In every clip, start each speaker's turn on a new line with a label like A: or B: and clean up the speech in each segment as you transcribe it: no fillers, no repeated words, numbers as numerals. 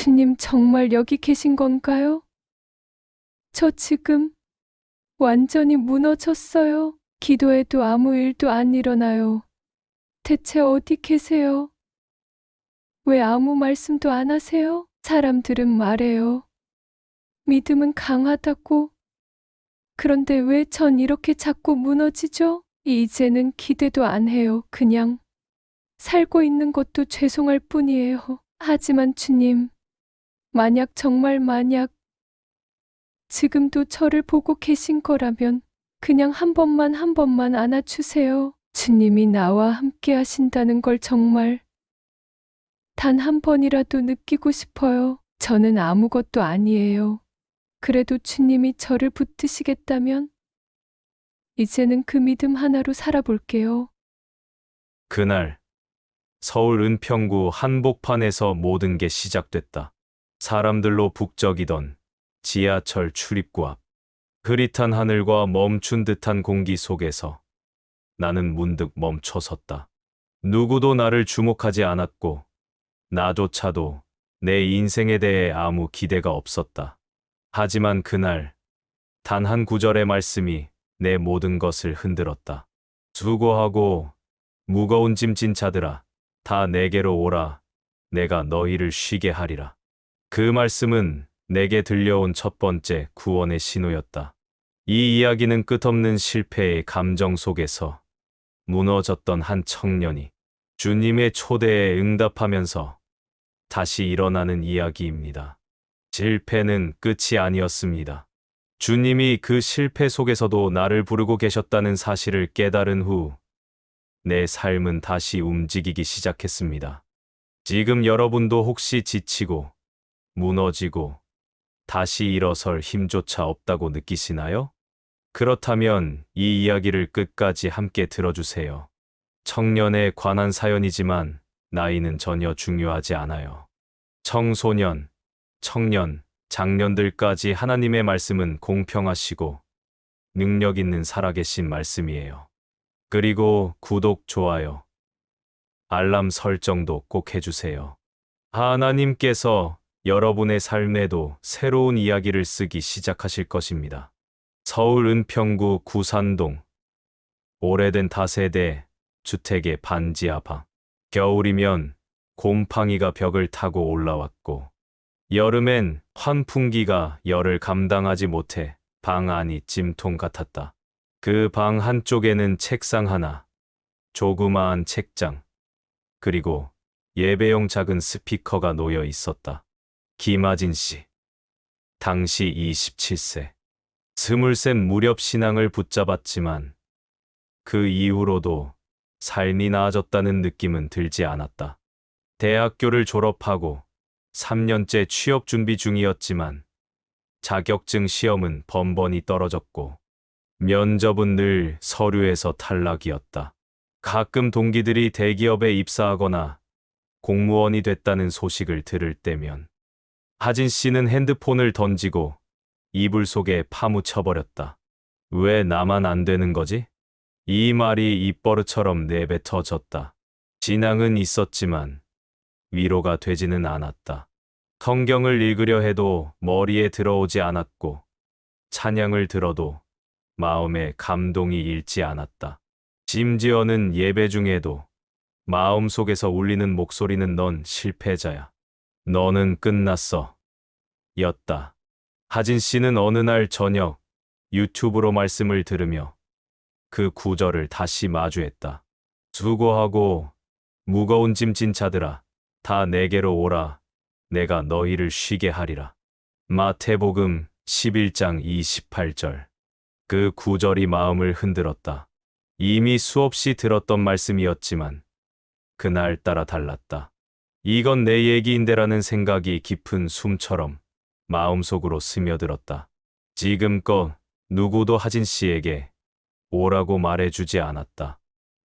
A: 주님 정말 여기 계신 건가요? 저 지금 완전히 무너졌어요. 기도해도 아무 일도 안 일어나요. 대체 어디 계세요? 왜 아무 말씀도 안 하세요? 사람들은 말해요. 믿음은 강하다고. 그런데 왜 전 이렇게 자꾸 무너지죠? 이제는 기대도 안 해요. 그냥 살고 있는 것도 죄송할 뿐이에요. 하지만 주님, 만약 지금도 저를 보고 계신 거라면 그냥 한 번만 안아주세요. 주님이 나와 함께 하신다는 걸 정말 단 한 번이라도 느끼고 싶어요. 저는 아무것도 아니에요. 그래도 주님이 저를 붙드시겠다면 이제는 그 믿음 하나로 살아볼게요.
B: 그날 서울 은평구 한복판에서 모든 게 시작됐다. 사람들로 북적이던 지하철 출입구 앞. 흐릿한 하늘과 멈춘 듯한 공기 속에서 나는 문득 멈춰섰다. 누구도 나를 주목하지 않았고 나조차도 내 인생에 대해 아무 기대가 없었다. 하지만 그날 단 한 구절의 말씀이 내 모든 것을 흔들었다. 수고하고 무거운 짐 진 자들아, 다 내게로 오라. 내가 너희를 쉬게 하리라. 그 말씀은 내게 들려온 첫 번째 구원의 신호였다. 이 이야기는 끝없는 실패의 감정 속에서 무너졌던 한 청년이 주님의 초대에 응답하면서 다시 일어나는 이야기입니다. 실패는 끝이 아니었습니다. 주님이 그 실패 속에서도 나를 부르고 계셨다는 사실을 깨달은 후 내 삶은 다시 움직이기 시작했습니다. 지금 여러분도 혹시 지치고 무너지고 다시 일어설 힘조차 없다고 느끼시나요? 그렇다면 이 이야기를 끝까지 함께 들어주세요. 청년에 관한 사연이지만 나이는 전혀 중요하지 않아요. 청소년, 청년, 장년들까지 하나님의 말씀은 공평하시고 능력 있는 살아계신 말씀이에요. 그리고 구독, 좋아요, 알람 설정도 꼭 해주세요. 하나님께서 여러분의 삶에도 새로운 이야기를 쓰기 시작하실 것입니다. 서울 은평구 구산동 오래된 다세대 주택의 반지하 방. 겨울이면 곰팡이가 벽을 타고 올라왔고 여름엔 환풍기가 열을 감당하지 못해 방 안이 찜통 같았다. 그 방 한쪽에는 책상 하나, 조그마한 책장, 그리고 예배용 작은 스피커가 놓여 있었다. 김아진 씨, 당시 27세. 스물셋 무렵 신앙을 붙잡았지만 그 이후로도 삶이 나아졌다는 느낌은 들지 않았다. 대학교를 졸업하고 3년째 취업 준비 중이었지만 자격증 시험은 번번이 떨어졌고 면접은 늘 서류에서 탈락이었다. 가끔 동기들이 대기업에 입사하거나 공무원이 됐다는 소식을 들을 때면 하진 씨는 핸드폰을 던지고 이불 속에 파묻혀버렸다. 왜 나만 안 되는 거지? 이 말이 입버릇처럼 내뱉어졌다. 진앙은 있었지만 위로가 되지는 않았다. 성경을 읽으려 해도 머리에 들어오지 않았고 찬양을 들어도 마음에 감동이 일지 않았다. 심지어는 예배 중에도 마음속에서 울리는 목소리는 넌 실패자야. 너는 끝났어. 였다. 하진 씨는 어느 날 저녁 유튜브로 말씀을 들으며 그 구절을 다시 마주했다. 수고하고 무거운 짐 진 자들아, 다 내게로 오라. 내가 너희를 쉬게 하리라. 마태복음 11장 28절. 그 구절이 마음을 흔들었다. 이미 수없이 들었던 말씀이었지만 그날따라 달랐다. 이건 내 얘기인데라는 생각이 깊은 숨처럼 마음속으로 스며들었다. 지금껏 누구도 하진 씨에게 오라고 말해주지 않았다.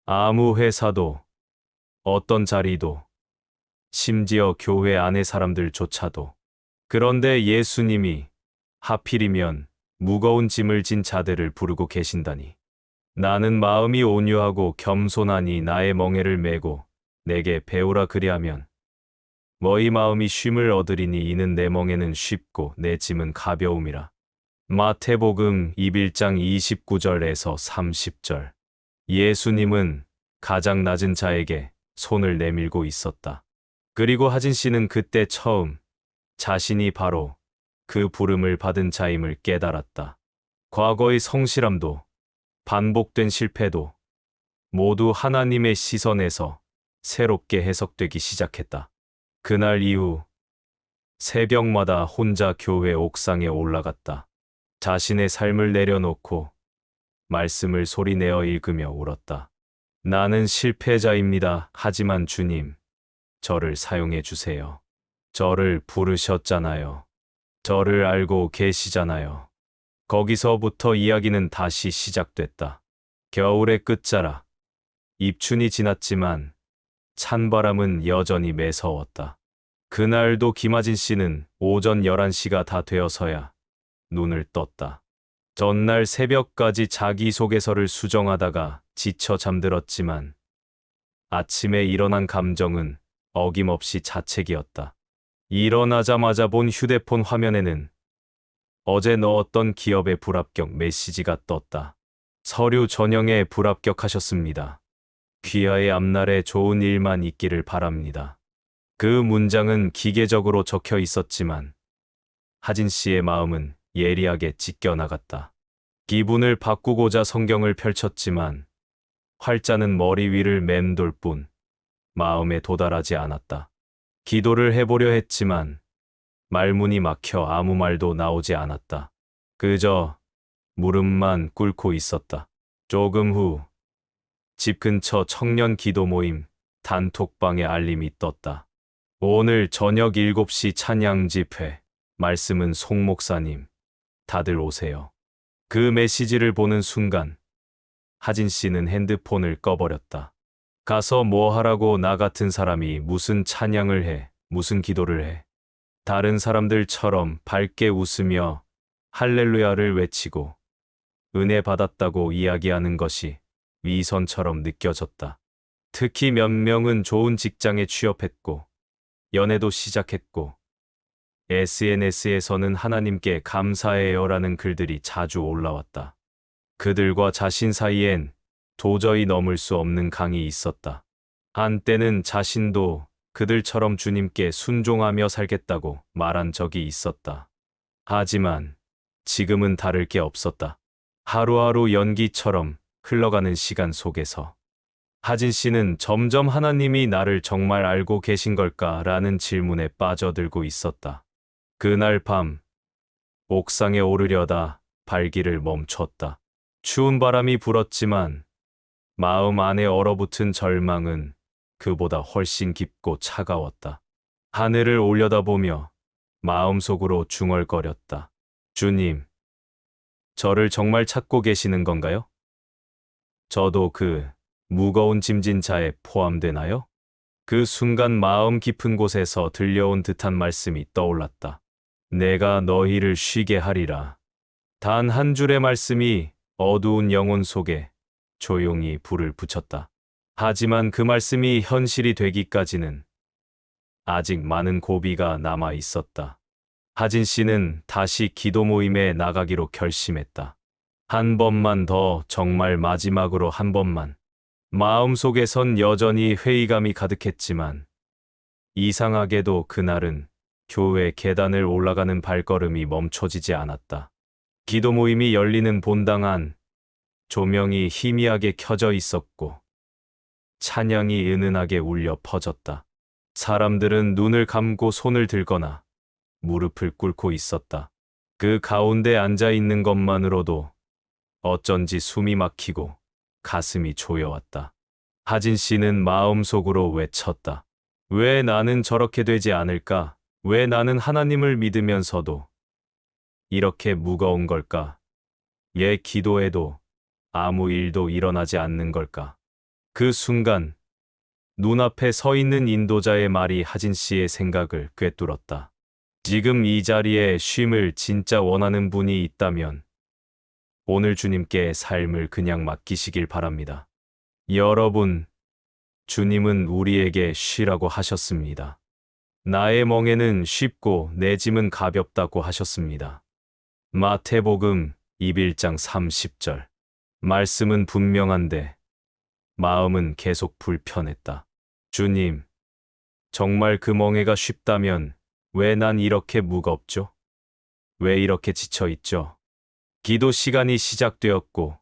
B: 아무 회사도, 어떤 자리도, 심지어 교회 안의 사람들조차도. 그런데 예수님이 하필이면 무거운 짐을 진 자들을 부르고 계신다니. 나는 마음이 온유하고 겸손하니 나의 멍에를 메고 내게 배우라 그리하면 너희 마음이 쉼을 얻으리니 이는 내 멍에는 쉽고 내 짐은 가벼움이라. 마태복음 21장 29절에서 30절. 예수님은 가장 낮은 자에게 손을 내밀고 있었다. 그리고 하진 씨는 그때 처음 자신이 바로 그 부름을 받은 자임을 깨달았다. 과거의 성실함도 반복된 실패도 모두 하나님의 시선에서 새롭게 해석되기 시작했다. 그날 이후 새벽마다 혼자 교회 옥상에 올라갔다. 자신의 삶을 내려놓고 말씀을 소리내어 읽으며 울었다. 나는 실패자입니다. 하지만 주님, 저를 사용해 주세요. 저를 부르셨잖아요. 저를 알고 계시잖아요. 거기서부터 이야기는 다시 시작됐다. 겨울의 끝자락. 입춘이 지났지만 찬바람은 여전히 매서웠다. 그날도 김하진 씨는 오전 11시가 다 되어서야 눈을 떴다. 전날 새벽까지 자기소개서를 수정하다가 지쳐 잠들었지만 아침에 일어난 감정은 어김없이 자책이었다. 일어나자마자 본 휴대폰 화면에는 어제 넣었던 기업의 불합격 메시지가 떴다. 서류 전형에 불합격하셨습니다. 귀하의 앞날에 좋은 일만 있기를 바랍니다. 그 문장은 기계적으로 적혀 있었지만 하진 씨의 마음은 예리하게 찢겨나갔다. 기분을 바꾸고자 성경을 펼쳤지만 활자는 머리 위를 맴돌 뿐 마음에 도달하지 않았다. 기도를 해보려 했지만 말문이 막혀 아무 말도 나오지 않았다. 그저 무릎만 꿇고 있었다. 조금 후 집 근처 청년 기도 모임 단톡방에 알림이 떴다. 오늘 저녁 7시 찬양 집회. 말씀은 송 목사님. 다들 오세요. 그 메시지를 보는 순간 하진 씨는 핸드폰을 꺼버렸다. 가서 뭐 하라고 나 같은 사람이 무슨 찬양을 해, 무슨 기도를 해. 다른 사람들처럼 밝게 웃으며 할렐루야를 외치고 은혜 받았다고 이야기하는 것이 위선처럼 느껴졌다. 특히 몇 명은 좋은 직장에 취업했고 연애도 시작했고 SNS에서는 하나님께 감사해요라는 글들이 자주 올라왔다. 그들과 자신 사이엔 도저히 넘을 수 없는 강이 있었다. 한때는 자신도 그들처럼 주님께 순종하며 살겠다고 말한 적이 있었다. 하지만 지금은 다를 게 없었다. 하루하루 연기처럼 흘러가는 시간 속에서 하진 씨는 점점 하나님이 나를 정말 알고 계신 걸까라는 질문에 빠져들고 있었다. 그날 밤 옥상에 오르려다 발길을 멈췄다. 추운 바람이 불었지만 마음 안에 얼어붙은 절망은 그보다 훨씬 깊고 차가웠다. 하늘을 올려다보며 마음속으로 중얼거렸다. 주님, 저를 정말 찾고 계시는 건가요? 저도 그 무거운 짐진 자에 포함되나요? 그 순간 마음 깊은 곳에서 들려온 듯한 말씀이 떠올랐다. 내가 너희를 쉬게 하리라. 단 한 줄의 말씀이 어두운 영혼 속에 조용히 불을 붙였다. 하지만 그 말씀이 현실이 되기까지는 아직 많은 고비가 남아 있었다. 하진 씨는 다시 기도 모임에 나가기로 결심했다. 한 번만 더, 정말 마지막으로 한 번만. 마음속에선 여전히 회의감이 가득했지만 이상하게도 그날은 교회 계단을 올라가는 발걸음이 멈춰지지 않았다. 기도 모임이 열리는 본당 안 조명이 희미하게 켜져 있었고 찬양이 은은하게 울려 퍼졌다. 사람들은 눈을 감고 손을 들거나 무릎을 꿇고 있었다. 그 가운데 앉아 있는 것만으로도 어쩐지 숨이 막히고 가슴이 조여왔다. 하진 씨는 마음속으로 외쳤다. 왜 나는 저렇게 되지 않을까? 왜 나는 하나님을 믿으면서도 이렇게 무거운 걸까? 얘 기도해도 아무 일도 일어나지 않는 걸까? 그 순간 눈앞에 서 있는 인도자의 말이 하진 씨의 생각을 꿰뚫었다. 지금 이 자리에 쉼을 진짜 원하는 분이 있다면 오늘 주님께 삶을 그냥 맡기시길 바랍니다. 여러분, 주님은 우리에게 쉬라고 하셨습니다. 나의 멍에는 쉽고 내 짐은 가볍다고 하셨습니다. 마태복음 21장 30절. 말씀은 분명한데 마음은 계속 불편했다. 주님, 정말 그 멍에가 쉽다면 왜 난 이렇게 무겁죠? 왜 이렇게 지쳐 있죠? 기도 시간이 시작되었고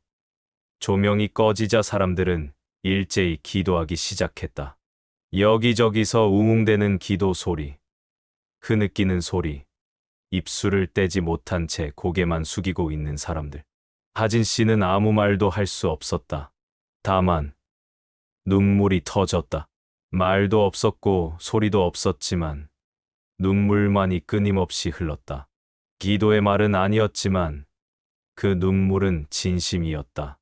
B: 조명이 꺼지자 사람들은 일제히 기도하기 시작했다. 여기저기서 웅웅대는 기도 소리, 흐느끼는 소리, 입술을 떼지 못한 채 고개만 숙이고 있는 사람들. 하진 씨는 아무 말도 할 수 없었다. 다만 눈물이 터졌다. 말도 없었고 소리도 없었지만 눈물만이 끊임없이 흘렀다. 기도의 말은 아니었지만 그 눈물은 진심이었다.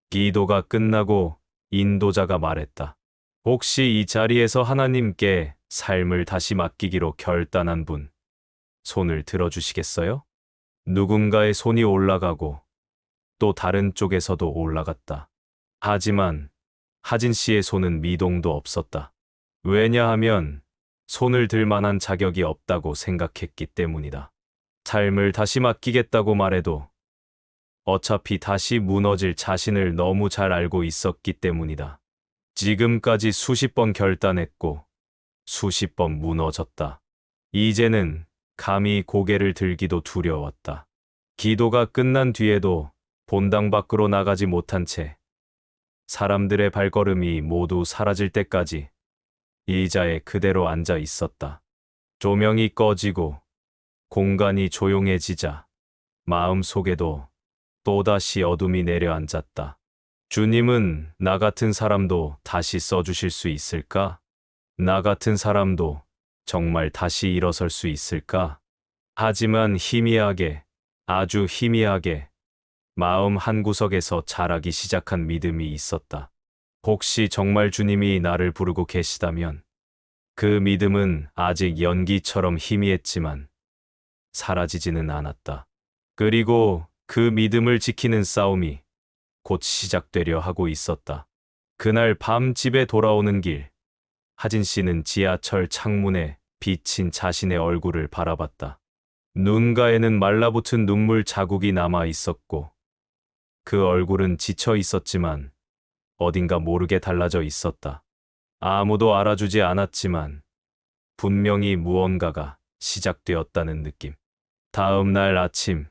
B: 기도가 끝나고 인도자가 말했다. 혹시 이 자리에서 하나님께 삶을 다시 맡기기로 결단한 분, 손을 들어주시겠어요? 누군가의 손이 올라가고 또 다른 쪽에서도 올라갔다. 하지만 하진 씨의 손은 미동도 없었다. 왜냐하면 손을 들 만한 자격이 없다고 생각했기 때문이다. 삶을 다시 맡기겠다고 말해도 어차피 다시 무너질 자신을 너무 잘 알고 있었기 때문이다. 지금까지 수십 번 결단했고 수십 번 무너졌다. 이제는 감히 고개를 들기도 두려웠다. 기도가 끝난 뒤에도 본당 밖으로 나가지 못한 채 사람들의 발걸음이 모두 사라질 때까지 의자에 그대로 앉아 있었다. 조명이 꺼지고 공간이 조용해지자 마음 속에도 또다시 어둠이 내려앉았다. 주님은 나 같은 사람도 다시 써주실 수 있을까? 나 같은 사람도 정말 다시 일어설 수 있을까? 하지만 희미하게, 아주 희미하게 마음 한구석에서 자라기 시작한 믿음이 있었다. 혹시 정말 주님이 나를 부르고 계시다면 그 믿음은 아직 연기처럼 희미했지만 사라지지는 않았다. 그리고 그 믿음을 지키는 싸움이 곧 시작되려 하고 있었다. 그날 밤 집에 돌아오는 길, 하진 씨는 지하철 창문에 비친 자신의 얼굴을 바라봤다. 눈가에는 말라붙은 눈물 자국이 남아 있었고 그 얼굴은 지쳐 있었지만 어딘가 모르게 달라져 있었다. 아무도 알아주지 않았지만 분명히 무언가가 시작되었다는 느낌. 다음 날 아침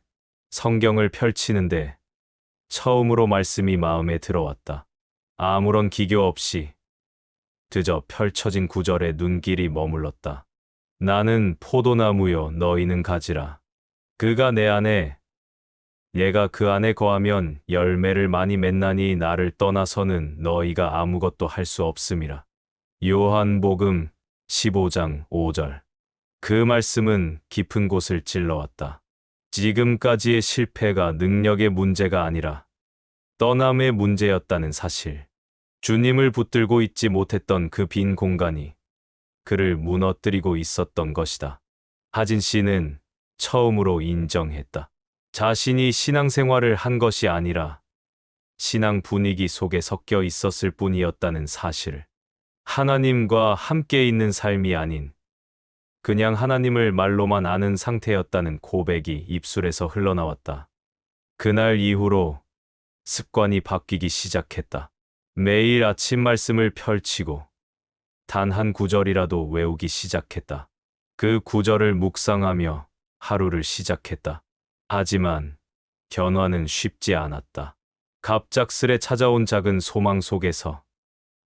B: 성경을 펼치는데 처음으로 말씀이 마음에 들어왔다. 아무런 기교 없이 그저 펼쳐진 구절에 눈길이 머물렀다. 나는 포도나무요 너희는 가지라. 그가 내 안에 얘가 그 안에 거하면 열매를 많이 맺나니 나를 떠나서는 너희가 아무것도 할 수 없음이라. 요한복음 15장 5절. 그 말씀은 깊은 곳을 찔러왔다. 지금까지의 실패가 능력의 문제가 아니라 떠남의 문제였다는 사실. 주님을 붙들고 있지 못했던 그 빈 공간이 그를 무너뜨리고 있었던 것이다. 하진 씨는 처음으로 인정했다. 자신이 신앙생활을 한 것이 아니라 신앙 분위기 속에 섞여 있었을 뿐이었다는 사실을. 하나님과 함께 있는 삶이 아닌 그냥 하나님을 말로만 아는 상태였다는 고백이 입술에서 흘러나왔다. 그날 이후로 습관이 바뀌기 시작했다. 매일 아침 말씀을 펼치고 단 한 구절이라도 외우기 시작했다. 그 구절을 묵상하며 하루를 시작했다. 하지만 변화는 쉽지 않았다. 갑작스레 찾아온 작은 소망 속에서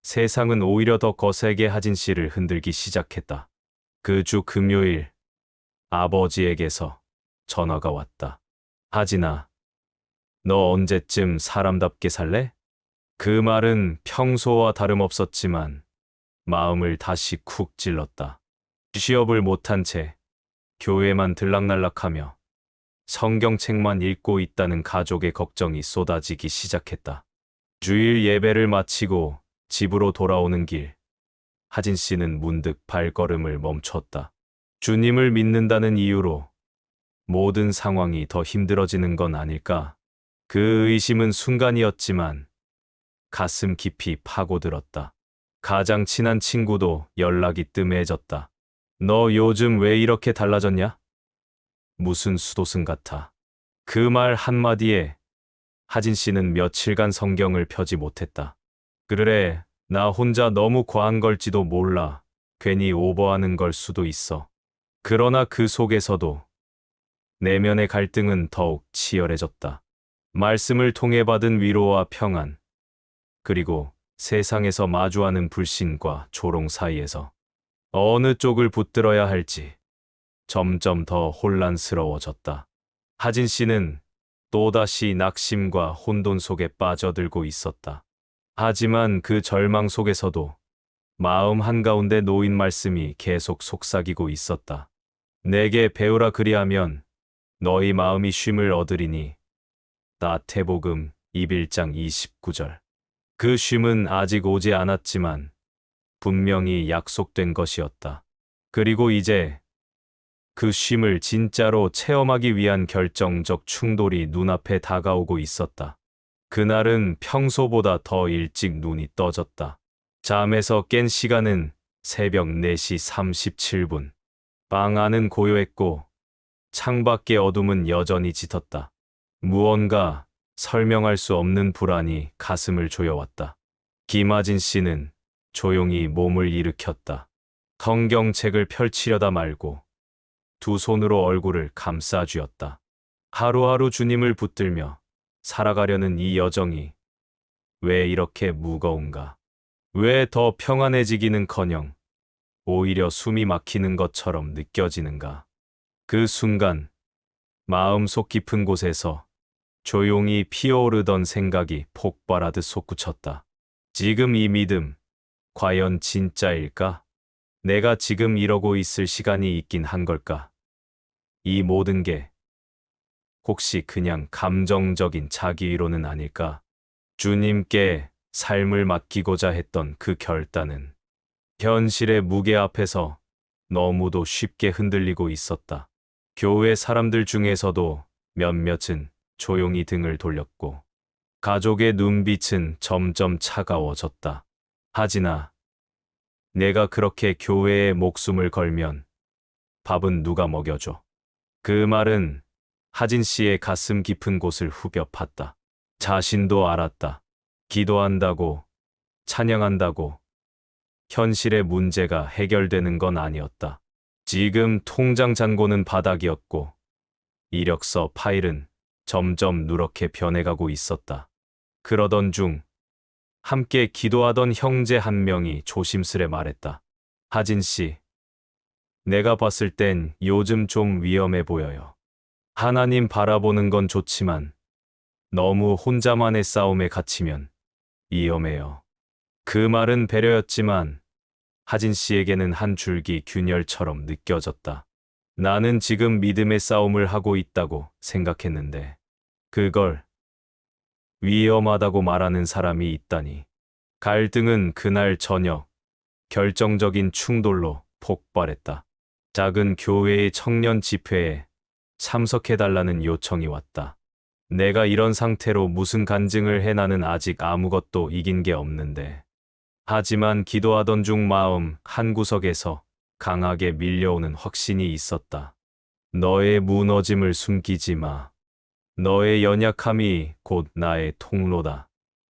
B: 세상은 오히려 더 거세게 하진 씨를 흔들기 시작했다. 그 주 금요일 아버지에게서 전화가 왔다. 하진아, 너 언제쯤 사람답게 살래? 그 말은 평소와 다름없었지만 마음을 다시 쿡 찔렀다. 취업을 못한 채 교회만 들락날락하며 성경책만 읽고 있다는 가족의 걱정이 쏟아지기 시작했다. 주일 예배를 마치고 집으로 돌아오는 길, 하진 씨는 문득 발걸음을 멈췄다. 주님을 믿는다는 이유로 모든 상황이 더 힘들어지는 건 아닐까? 그 의심은 순간이었지만 가슴 깊이 파고들었다. 가장 친한 친구도 연락이 뜸해졌다. 너 요즘 왜 이렇게 달라졌냐? 무슨 수도승 같아. 그 말 한마디에 하진 씨는 며칠간 성경을 펴지 못했다. 그래, 나 혼자 너무 과한 걸지도 몰라. 괜히 오버하는 걸 수도 있어. 그러나 그 속에서도 내면의 갈등은 더욱 치열해졌다. 말씀을 통해 받은 위로와 평안, 그리고 세상에서 마주하는 불신과 조롱 사이에서 어느 쪽을 붙들어야 할지 점점 더 혼란스러워졌다. 하진 씨는 또다시 낙심과 혼돈 속에 빠져들고 있었다. 하지만 그 절망 속에서도 마음 한가운데 놓인 말씀이 계속 속삭이고 있었다. 내게 배우라 그리하면 너희 마음이 쉼을 얻으리니. 마태복음 21장 29절. 그 쉼은 아직 오지 않았지만 분명히 약속된 것이었다. 그리고 이제 그 쉼을 진짜로 체험하기 위한 결정적 충돌이 눈앞에 다가오고 있었다. 그날은 평소보다 더 일찍 눈이 떠졌다. 잠에서 깬 시간은 새벽 4시 37분. 방 안은 고요했고 창밖의 어둠은 여전히 짙었다. 무언가 설명할 수 없는 불안이 가슴을 조여왔다. 김하진 씨는 조용히 몸을 일으켰다. 성경책을 펼치려다 말고 두 손으로 얼굴을 감싸 쥐었다. 하루하루 주님을 붙들며 살아가려는 이 여정이 왜 이렇게 무거운가? 왜 더 평안해지기는커녕 오히려 숨이 막히는 것처럼 느껴지는가? 그 순간 마음속 깊은 곳에서 조용히 피어오르던 생각이 폭발하듯 솟구쳤다. 지금 이 믿음, 과연 진짜일까? 내가 지금 이러고 있을 시간이 있긴 한 걸까? 이 모든 게 혹시 그냥 감정적인 자기위로는 아닐까? 주님께 삶을 맡기고자 했던 그 결단은 현실의 무게 앞에서 너무도 쉽게 흔들리고 있었다. 교회 사람들 중에서도 몇몇은 조용히 등을 돌렸고 가족의 눈빛은 점점 차가워졌다. 하지나 내가 그렇게 교회에 목숨을 걸면 밥은 누가 먹여줘? 그 말은 하진 씨의 가슴 깊은 곳을 후벼 팠다. 자신도 알았다. 기도한다고, 찬양한다고 현실의 문제가 해결되는 건 아니었다. 지금 통장 잔고는 바닥이었고 이력서 파일은 점점 누렇게 변해가고 있었다. 그러던 중 함께 기도하던 형제 한 명이 조심스레 말했다. 하진 씨, 내가 봤을 땐 요즘 좀 위험해 보여요. 하나님 바라보는 건 좋지만 너무 혼자만의 싸움에 갇히면 위험해요. 그 말은 배려였지만 하진 씨에게는 한 줄기 균열처럼 느껴졌다. 나는 지금 믿음의 싸움을 하고 있다고 생각했는데 그걸 위험하다고 말하는 사람이 있다니. 갈등은 그날 저녁 결정적인 충돌로 폭발했다. 작은 교회의 청년 집회에 참석해달라는 요청이 왔다. 내가 이런 상태로 무슨 간증을 해? 나는 아직 아무것도 이긴 게 없는데. 하지만 기도하던 중 마음 한구석에서 강하게 밀려오는 확신이 있었다. 너의 무너짐을 숨기지 마. 너의 연약함이 곧 나의 통로다.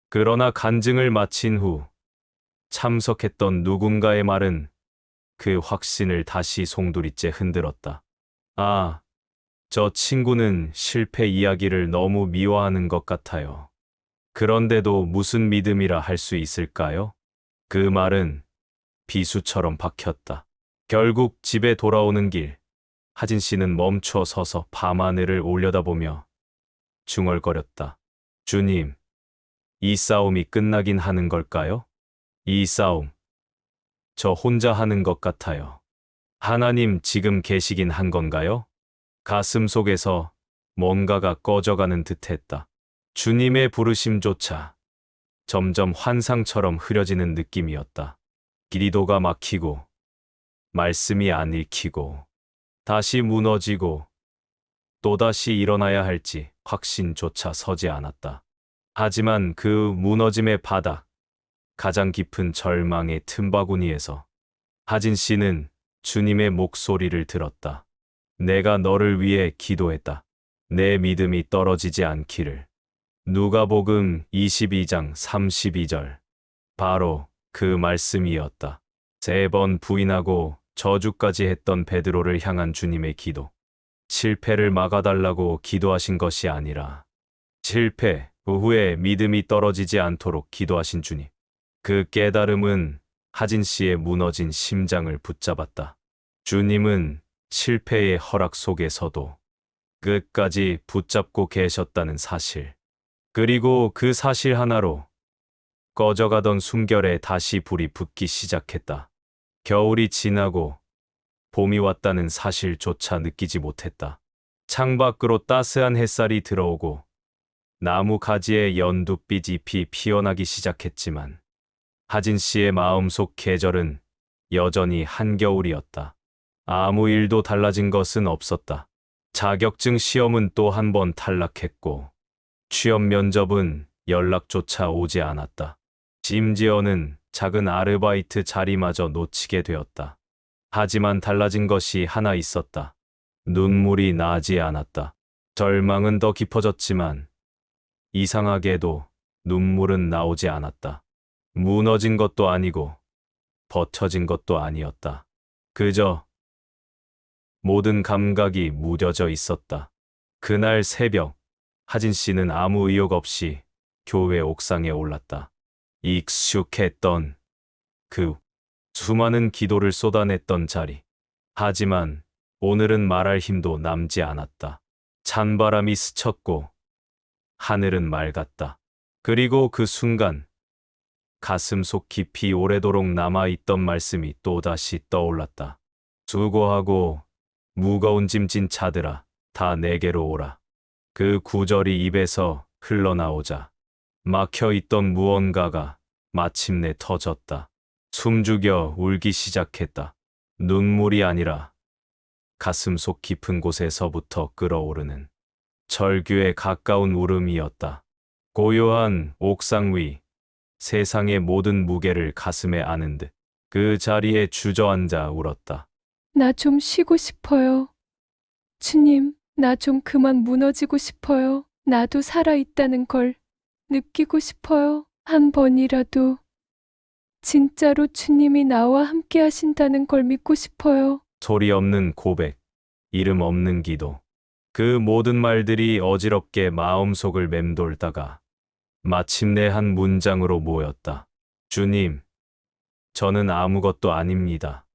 B: 그러나 간증을 마친 후 참석했던 누군가의 말은 그 확신을 다시 송두리째 흔들었다. 아, 저 친구는 실패 이야기를 너무 미워하는 것 같아요. 그런데도 무슨 믿음이라 할 수 있을까요? 그 말은 비수처럼 박혔다. 결국 집에 돌아오는 길, 하진 씨는 멈춰 서서 밤하늘을 올려다보며 중얼거렸다. 주님, 이 싸움이 끝나긴 하는 걸까요? 이 싸움, 저 혼자 하는 것 같아요. 하나님 지금 계시긴 한 건가요? 가슴 속에서 뭔가가 꺼져가는 듯했다. 주님의 부르심조차 점점 환상처럼 흐려지는 느낌이었다. 기도가 막히고 말씀이 안 읽히고 다시 무너지고 또다시 일어나야 할지 확신조차 서지 않았다. 하지만 그 무너짐의 바닥, 가장 깊은 절망의 틈바구니에서 하진 씨는 주님의 목소리를 들었다. 내가 너를 위해 기도했다. 내 믿음이 떨어지지 않기를. 누가복음 22장 32절. 바로 그 말씀이었다. 3번 부인하고 저주까지 했던 베드로를 향한 주님의 기도. 실패를 막아달라고 기도하신 것이 아니라 실패 후에 믿음이 떨어지지 않도록 기도하신 주님. 그 깨달음은 하진 씨의 무너진 심장을 붙잡았다. 주님은 실패의 허락 속에서도 끝까지 붙잡고 계셨다는 사실. 그리고 그 사실 하나로 꺼져가던 숨결에 다시 불이 붙기 시작했다. 겨울이 지나고 봄이 왔다는 사실조차 느끼지 못했다. 창밖으로 따스한 햇살이 들어오고 나무 가지에 연두빛 잎이 피어나기 시작했지만 하진 씨의 마음속 계절은 여전히 한겨울이었다. 아무 일도 달라진 것은 없었다. 자격증 시험은 또 한 번 탈락했고 취업 면접은 연락조차 오지 않았다. 심지어는 작은 아르바이트 자리마저 놓치게 되었다. 하지만 달라진 것이 하나 있었다. 눈물이 나지 않았다. 절망은 더 깊어졌지만 이상하게도 눈물은 나오지 않았다. 무너진 것도 아니고 버텨진 것도 아니었다. 그저 모든 감각이 무뎌져 있었다. 그날 새벽, 하진 씨는 아무 의욕 없이 교회 옥상에 올랐다. 익숙했던 그 수많은 기도를 쏟아냈던 자리. 하지만 오늘은 말할 힘도 남지 않았다. 찬바람이 스쳤고 하늘은 맑았다. 그리고 그 순간 가슴속 깊이 오래도록 남아있던 말씀이 또다시 떠올랐다. 수고하고 무거운 짐진 자들아, 다 내게로 오라. 그 구절이 입에서 흘러나오자 막혀있던 무언가가 마침내 터졌다. 숨죽여 울기 시작했다. 눈물이 아니라 가슴속 깊은 곳에서부터 끓어오르는 절규에 가까운 울음이었다. 고요한 옥상 위, 세상의 모든 무게를 가슴에 안은 듯 그 자리에 주저앉아 울었다.
A: 나 좀 쉬고 싶어요. 주님, 나 좀 그만 무너지고 싶어요. 나도 살아있다는 걸 느끼고 싶어요. 한 번이라도 진짜로 주님이 나와 함께 하신다는 걸 믿고 싶어요.
B: 소리 없는 고백, 이름 없는 기도. 그 모든 말들이 어지럽게 마음속을 맴돌다가 마침내 한 문장으로 모였다. 주님, 저는 아무것도 아닙니다.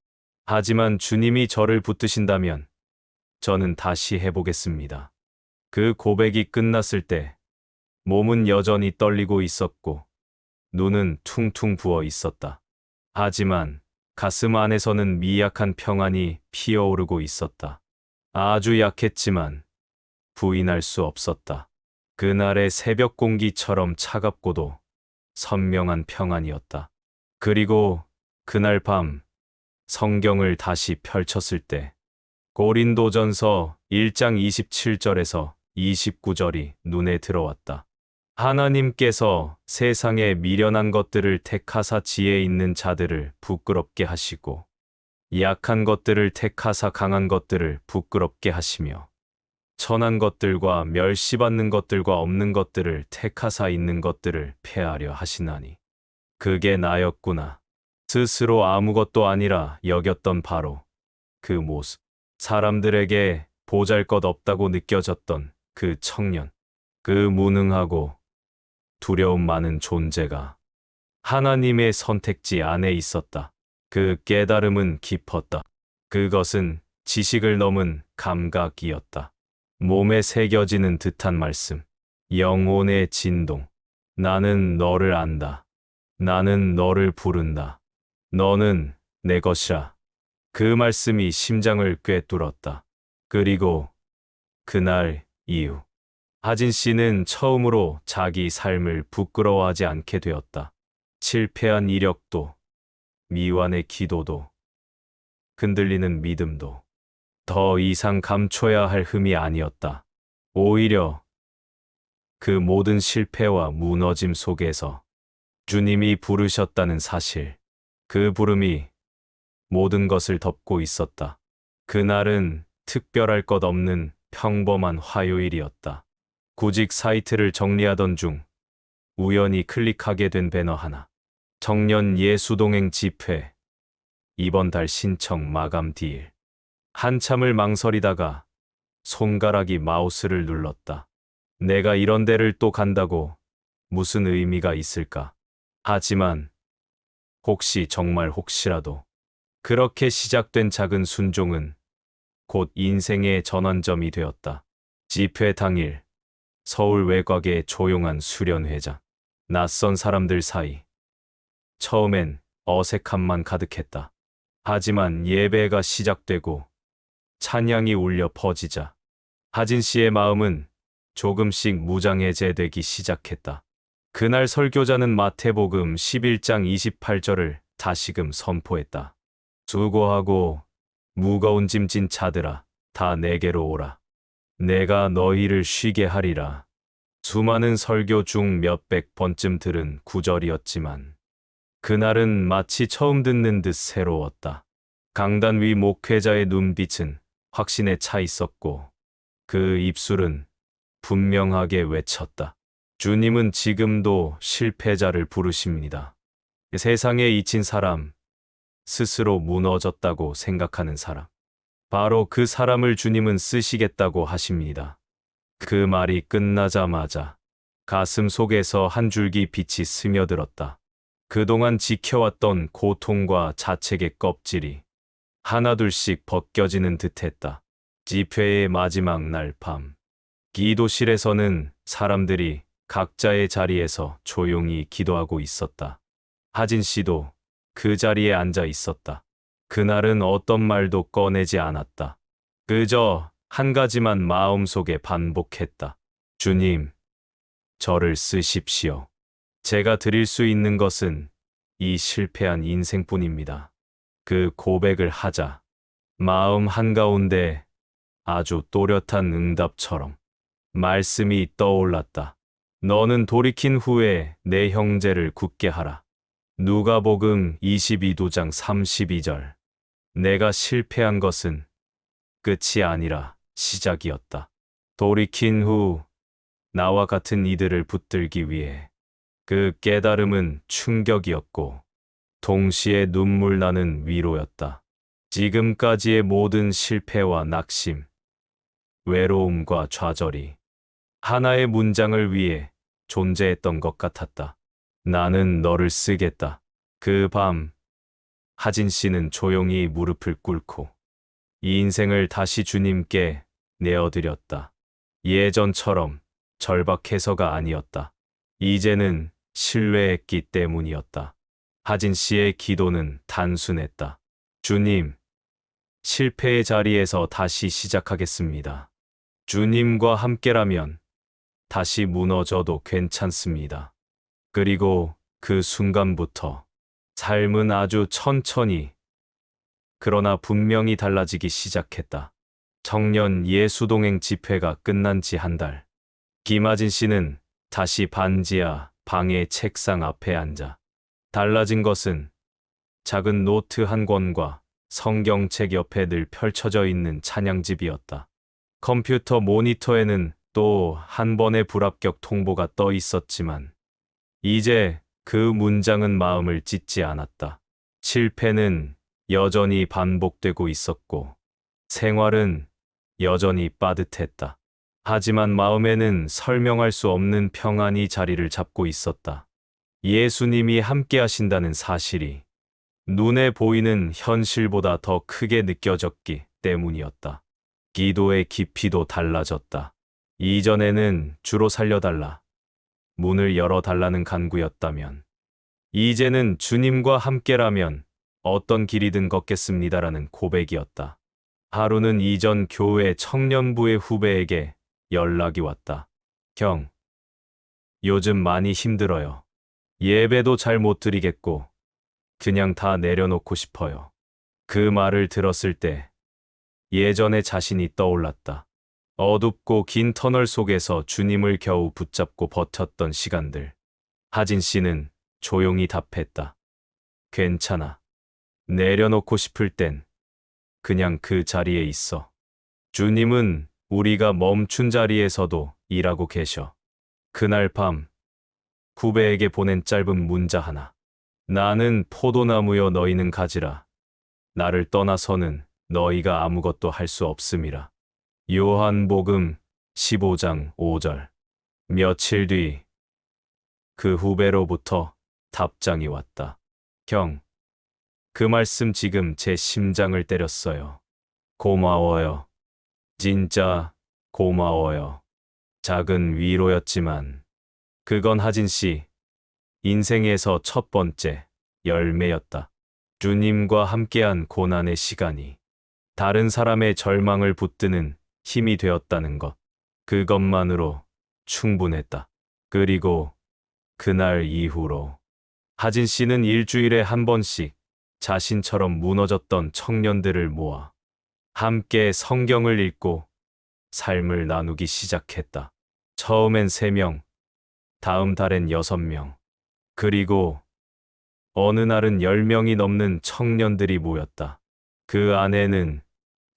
B: 하지만 주님이 저를 붙드신다면 저는 다시 해보겠습니다. 그 고백이 끝났을 때 몸은 여전히 떨리고 있었고 눈은 퉁퉁 부어 있었다. 하지만 가슴 안에서는 미약한 평안이 피어오르고 있었다. 아주 약했지만 부인할 수 없었다. 그날의 새벽 공기처럼 차갑고도 선명한 평안이었다. 그리고 그날 밤 성경을 다시 펼쳤을 때 고린도전서 1장 27절에서 29절이 눈에 들어왔다. 하나님께서 세상에 미련한 것들을 택하사 지혜 있는 자들을 부끄럽게 하시고 약한 것들을 택하사 강한 것들을 부끄럽게 하시며 천한 것들과 멸시받는 것들과 없는 것들을 택하사 있는 것들을 폐하려 하시나니 그게 나였구나. 스스로 아무것도 아니라 여겼던 바로 그 모습. 사람들에게 보잘것없다고 느껴졌던 그 청년. 그 무능하고 두려움 많은 존재가 하나님의 선택지 안에 있었다. 그 깨달음은 깊었다. 그것은 지식을 넘은 감각이었다. 몸에 새겨지는 듯한 말씀. 영혼의 진동. 나는 너를 안다. 나는 너를 부른다. 너는 내 것이라. 그 말씀이 심장을 꿰뚫었다. 그리고 그날 이후 하진 씨는 처음으로 자기 삶을 부끄러워하지 않게 되었다. 실패한 이력도, 미완의 기도도, 흔들리는 믿음도 더 이상 감춰야 할 흠이 아니었다. 오히려 그 모든 실패와 무너짐 속에서 주님이 부르셨다는 사실, 그 부름이 모든 것을 덮고 있었다. 그날은 특별할 것 없는 평범한 화요일이었다. 구직 사이트를 정리하던 중 우연히 클릭하게 된 배너 하나. 청년 예수동행 집회. 이번 달 신청 마감 딜. 한참을 망설이다가 손가락이 마우스를 눌렀다. 내가 이런 데를 또 간다고 무슨 의미가 있을까? 하지만 혹시 정말 혹시라도 그렇게 시작된 작은 순종은 곧 인생의 전환점이 되었다. 집회 당일 서울 외곽의 조용한 수련회장. 낯선 사람들 사이. 처음엔 어색함만 가득했다. 하지만 예배가 시작되고 찬양이 울려 퍼지자 하진 씨의 마음은 조금씩 무장해제되기 시작했다. 그날 설교자는 마태복음 11장 28절을 다시금 선포했다. 수고하고 무거운 짐 진 자들아, 다 내게로 오라. 내가 너희를 쉬게 하리라. 수많은 설교 중 몇백 번쯤 들은 구절이었지만 그날은 마치 처음 듣는 듯 새로웠다. 강단 위 목회자의 눈빛은 확신에 차 있었고 그 입술은 분명하게 외쳤다. 주님은 지금도 실패자를 부르십니다. 세상에 잊힌 사람, 스스로 무너졌다고 생각하는 사람. 바로 그 사람을 주님은 쓰시겠다고 하십니다. 그 말이 끝나자마자 가슴 속에서 한 줄기 빛이 스며들었다. 그동안 지켜왔던 고통과 자책의 껍질이 하나둘씩 벗겨지는 듯했다. 집회의 마지막 날 밤. 기도실에서는 사람들이 각자의 자리에서 조용히 기도하고 있었다. 하진 씨도 그 자리에 앉아 있었다. 그날은 어떤 말도 꺼내지 않았다. 그저 한 가지만 마음속에 반복했다. 주님, 저를 쓰십시오. 제가 드릴 수 있는 것은 이 실패한 인생뿐입니다. 그 고백을 하자 마음 한가운데 아주 또렷한 응답처럼 말씀이 떠올랐다. 너는 돌이킨 후에 내 형제를 굳게 하라. 누가복음 22장 32절. 내가 실패한 것은 끝이 아니라 시작이었다. 돌이킨 후 나와 같은 이들을 붙들기 위해. 그 깨달음은 충격이었고 동시에 눈물 나는 위로였다. 지금까지의 모든 실패와 낙심, 외로움과 좌절이 하나의 문장을 위해 존재했던 것 같았다. 나는 너를 쓰겠다. 그 밤, 하진 씨는 조용히 무릎을 꿇고 이 인생을 다시 주님께 내어드렸다. 예전처럼 절박해서가 아니었다. 이제는 신뢰했기 때문이었다. 하진 씨의 기도는 단순했다. 주님, 실패의 자리에서 다시 시작하겠습니다. 주님과 함께라면 다시 무너져도 괜찮습니다. 그리고 그 순간부터 삶은 아주 천천히 그러나 분명히 달라지기 시작했다. 청년 예수동행 집회가 끝난 지 한 달. 김하진 씨는 다시 반지하 방의 책상 앞에 앉아. 달라진 것은 작은 노트 한 권과 성경책 옆에 늘 펼쳐져 있는 찬양집이었다. 컴퓨터 모니터에는 또 한 번의 불합격 통보가 떠 있었지만 이제 그 문장은 마음을 찢지 않았다. 실패는 여전히 반복되고 있었고 생활은 여전히 빠듯했다. 하지만 마음에는 설명할 수 없는 평안이 자리를 잡고 있었다. 예수님이 함께 하신다는 사실이 눈에 보이는 현실보다 더 크게 느껴졌기 때문이었다. 기도의 깊이도 달라졌다. 이전에는 주로 살려달라, 문을 열어달라는 간구였다면 이제는 주님과 함께라면 어떤 길이든 걷겠습니다라는 고백이었다. 하루는 이전 교회 청년부의 후배에게 연락이 왔다. 형, 요즘 많이 힘들어요. 예배도 잘 못 드리겠고 그냥 다 내려놓고 싶어요. 그 말을 들었을 때 예전의 자신이 떠올랐다. 어둡고 긴 터널 속에서 주님을 겨우 붙잡고 버텼던 시간들. 하진 씨는 조용히 답했다. 괜찮아. 내려놓고 싶을 땐 그냥 그 자리에 있어. 주님은 우리가 멈춘 자리에서도 일하고 계셔. 그날 밤 후배에게 보낸 짧은 문자 하나. 나는 포도나무여 너희는 가지라. 나를 떠나서는 너희가 아무것도 할 수 없음이라. 요한복음 15장 5절. 며칠 뒤 그 후배로부터 답장이 왔다. 형, 그 말씀 지금 제 심장을 때렸어요. 고마워요. 진짜 고마워요. 작은 위로였지만 그건 하진 씨 인생에서 첫 번째 열매였다. 주님과 함께한 고난의 시간이 다른 사람의 절망을 붙드는 힘이 되었다는 것. 그것만으로 충분했다. 그리고 그날 이후로 하진 씨는 일주일에 한 번씩 자신처럼 무너졌던 청년들을 모아 함께 성경을 읽고 삶을 나누기 시작했다. 처음엔 3명, 다음 달엔 6명, 그리고 어느 날은 10명이 넘는 청년들이 모였다. 그 안에는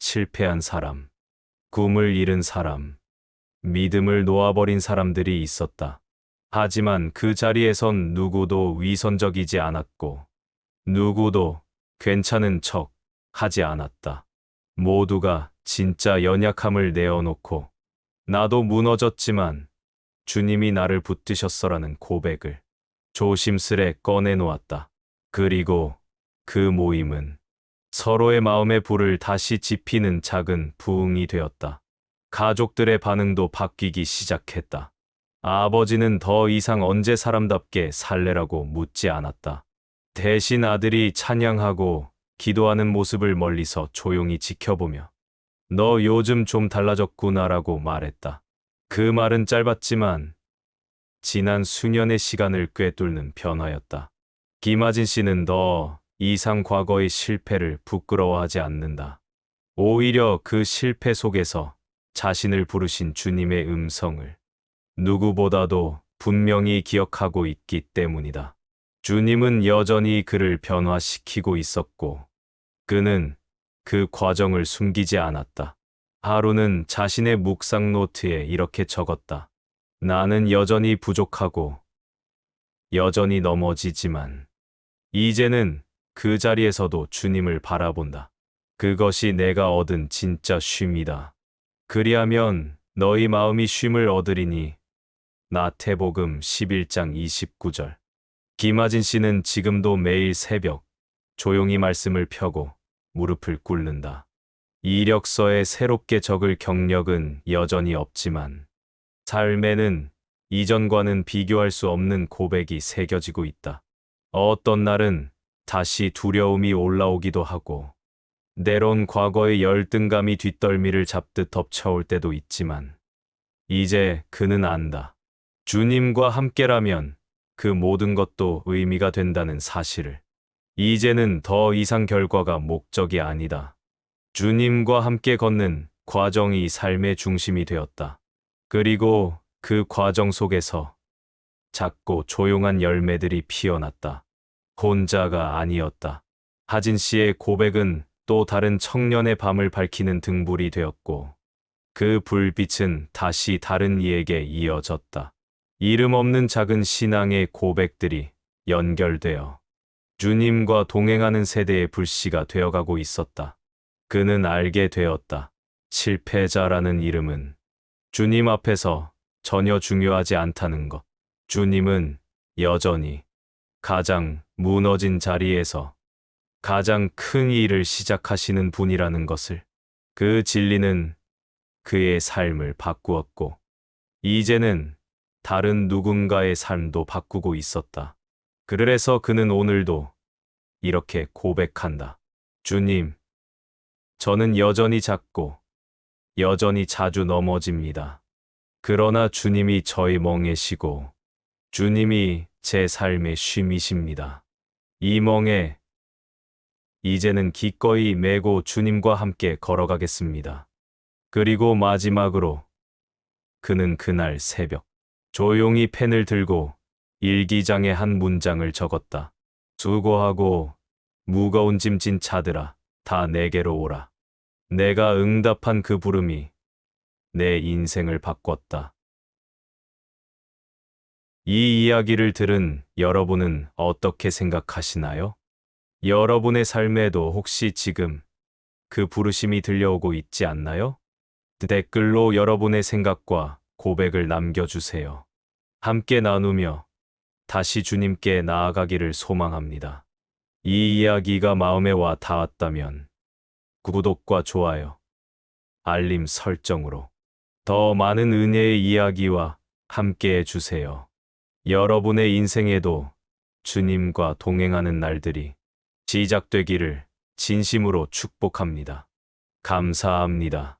B: 실패한 사람, 꿈을 잃은 사람, 믿음을 놓아버린 사람들이 있었다. 하지만 그 자리에선 누구도 위선적이지 않았고, 누구도 괜찮은 척 하지 않았다. 모두가 진짜 연약함을 내어놓고, 나도 무너졌지만 주님이 나를 붙드셨어라는 고백을 조심스레 꺼내놓았다. 그리고 그 모임은 서로의 마음의 불을 다시 지피는 작은 부흥이 되었다. 가족들의 반응도 바뀌기 시작했다. 아버지는 더 이상 언제 사람답게 살래라고 묻지 않았다. 대신 아들이 찬양하고 기도하는 모습을 멀리서 조용히 지켜보며 너 요즘 좀 달라졌구나라고 말했다. 그 말은 짧았지만 지난 수년의 시간을 꿰뚫는 변화였다. 김하진 씨는 더 이상 과거의 실패를 부끄러워하지 않는다. 오히려 그 실패 속에서 자신을 부르신 주님의 음성을 누구보다도 분명히 기억하고 있기 때문이다. 주님은 여전히 그를 변화시키고 있었고, 그는 그 과정을 숨기지 않았다. 하루는 자신의 묵상 노트에 이렇게 적었다. 나는 여전히 부족하고, 여전히 넘어지지만, 이제는 그 자리에서도 주님을 바라본다. 그것이 내가 얻은 진짜 쉼이다. 그리하면 너희 마음이 쉼을 얻으리니. 마태복음 11장 29절. 김하진 씨는 지금도 매일 새벽 조용히 말씀을 펴고 무릎을 꿇는다. 이력서에 새롭게 적을 경력은 여전히 없지만 삶에는 이전과는 비교할 수 없는 고백이 새겨지고 있다. 어떤 날은 다시 두려움이 올라오기도 하고 때론 과거의 열등감이 뒷덜미를 잡듯 덮쳐올 때도 있지만 이제 그는 안다. 주님과 함께라면 그 모든 것도 의미가 된다는 사실을. 이제는 더 이상 결과가 목적이 아니다. 주님과 함께 걷는 과정이 삶의 중심이 되었다. 그리고 그 과정 속에서 작고 조용한 열매들이 피어났다. 혼자가 아니었다. 하진 씨의 고백은 또 다른 청년의 밤을 밝히는 등불이 되었고, 그 불빛은 다시 다른 이에게 이어졌다. 이름 없는 작은 신앙의 고백들이 연결되어 주님과 동행하는 세대의 불씨가 되어가고 있었다. 그는 알게 되었다. 실패자라는 이름은 주님 앞에서 전혀 중요하지 않다는 것. 주님은 여전히 가장 무너진 자리에서 가장 큰 일을 시작하시는 분이라는 것을. 그 진리는 그의 삶을 바꾸었고, 이제는 다른 누군가의 삶도 바꾸고 있었다. 그래서 그는 오늘도 이렇게 고백한다. 주님, 저는 여전히 작고 여전히 자주 넘어집니다. 그러나 주님이 저의 멍에시고 주님이 제 삶의 쉼이십니다. 이 멍에 이제는 기꺼이 메고 주님과 함께 걸어가겠습니다. 그리고 마지막으로 그는 그날 새벽 조용히 펜을 들고 일기장에 한 문장을 적었다. 수고하고 무거운 짐 진 자들아, 다 내게로 오라. 내가 응답한 그 부름이 내 인생을 바꿨다. 이 이야기를 들은 여러분은 어떻게 생각하시나요? 여러분의 삶에도 혹시 지금 그 부르심이 들려오고 있지 않나요? 댓글로 여러분의 생각과 고백을 남겨주세요. 함께 나누며 다시 주님께 나아가기를 소망합니다. 이 이야기가 마음에 와 닿았다면 구독과 좋아요, 알림 설정으로 더 많은 은혜의 이야기와 함께 해주세요. 여러분의 인생에도 주님과 동행하는 날들이 시작되기를 진심으로 축복합니다. 감사합니다.